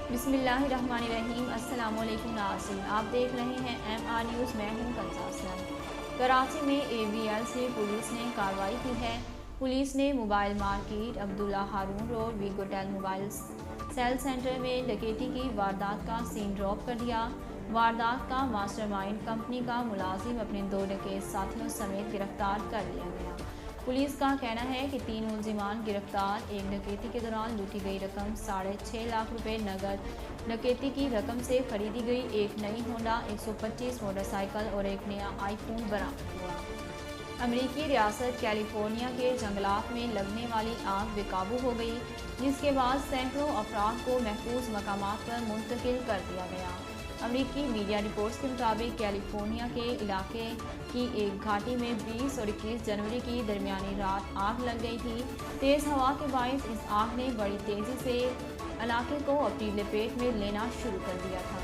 बिस्मिल्लाहिर्रहमानिर्रहीम। अस्सलाम वालेकुम नाज़रीन, आप देख रहे हैं MR न्यूज़। मैं हूं कंज़ा असलम। कराची में AVL से पुलिस ने कार्रवाई की है। पुलिस ने मोबाइल मार्केट, अब्दुल्ला हारून रोड, वीगोटेल मोबाइल सेल सेंटर में डकैती की वारदात का सीन ड्रॉप कर दिया। वारदात का मास्टरमाइंड कंपनी का मुलाजिम अपने 2 डकैत साथियों समेत गिरफ्तार कर लिया गया। पुलिस का कहना है कि 3 मुलजिमान गिरफ्तार। एक डकैती के दौरान लूटी गई रकम 6.5 लाख रुपए नगद, डकैती की रकम से खरीदी गई एक नई होंडा 125 मोटरसाइकिल और एक नया आईफोन बरामद हुआ। अमेरिकी रियासत कैलिफोर्निया के जंगलात में लगने वाली आग बेकाबू हो गई, जिसके बाद सैकड़ों अफराद को महफूज मकामात पर मुंतकिल कर दिया गया। अमेरिकी मीडिया रिपोर्ट्स के मुताबिक कैलिफोर्निया के इलाके की एक घाटी में 20 और 21 जनवरी की दरमियानी रात आग लग गई थी। तेज़ हवा के बायस इस आग ने बड़ी तेज़ी से इलाके को अपनी लपेट में लेना शुरू कर दिया था।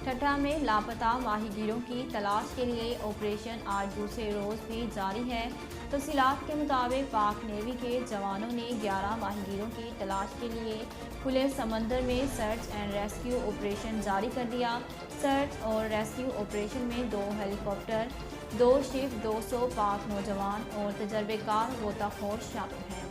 ठट्ठा में लापता माहीगीरों की तलाश के लिए ऑपरेशन आज दूसरे रोज़ भी जारी है। तफसीलात के मुताबिक पाक नेवी के जवानों ने 11 माहीगीरों की तलाश के लिए खुले समंदर में सर्च एंड रेस्क्यू ऑपरेशन जारी कर दिया। सर्च और रेस्क्यू ऑपरेशन में 2 हेलीकॉप्टर, 2 शिप, 200 पाक नौजवान और तजर्बेकार गोताखोर शामिल हैं।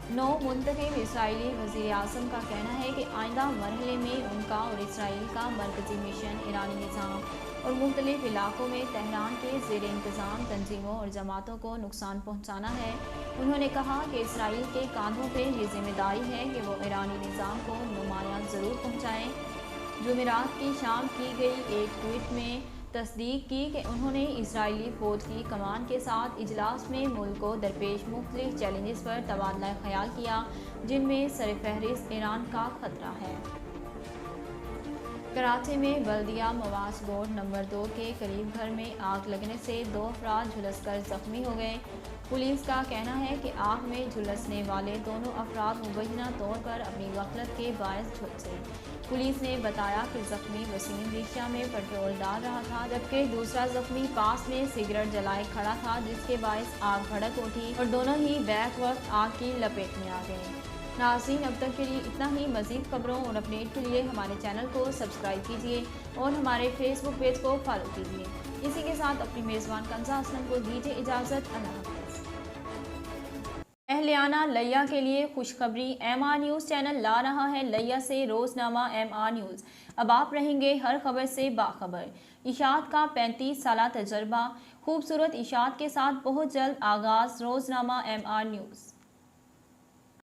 9 मुंतखब इसराइली वज़ीर-ए-आज़म का कहना है कि आइंदा मरहले में उनका और इसराइल का मरकज़ी मिशन ईरानी निज़ाम और मुख्तलिफ इलाकों में तेहरान के ज़ेर इंतज़ाम तंजीमों और जमातों को नुकसान पहुँचाना है। उन्होंने कहा कि इसराइल के कांधों पर ये जिम्मेदारी है कि वो ईरानी निज़ाम को नुमायाँ ज़रूर पहुँचाएँ। जुमेरात की शाम की गई एक ट्वीट में तस्दीक की कि उन्होंने इसराइली फ़ौज की कमान के साथ इजलास में मुल्क को दरपेश मुख्तलिफ चैलेंजेस पर तबादला ख्याल किया, जिनमें सरफहरिस्त ईरान का खतरा है। कराची में बल्दिया मवास बोर्ड नंबर 2 के करीब घर में आग लगने से 2 अफराद झुलसकर जख्मी हो गए। पुलिस का कहना है कि आग में झुलसने वाले दोनों अफराद मुबैना तौर पर अपनी गफलत के बायस झुलसे। पुलिस ने बताया कि जख्मी वसीम रिक्शा में पेट्रोल डाल रहा था, जबकि दूसरा जख्मी पास में सिगरेट जलाए खड़ा था, जिसके बायस आग भड़क उठी और दोनों ही बैक वक्त आग की लपेट में आ गए। नाज़रीन, अब तक के लिए इतना ही। मज़ीद खबरों और अपडेट के लिए हमारे चैनल को सब्सक्राइब कीजिए और हमारे फेसबुक पेज को फॉलो कीजिए। इसी के साथ अपनी मेज़बान कंज़ा असलम को दीजिए इजाज़त। अल्लाह हाफ़िज़। अहलियाना लैया के लिए खुशखबरी। MR न्यूज़ चैनल ला रहा है लैया से रोज़नामा MR न्यूज़। अब आप रहेंगे हर खबर से बाखबर। इशात का 35 साला तजर्बा, खूबसूरत इशात के साथ बहुत जल्द आगाज़। रोज़नामा MR न्यूज़।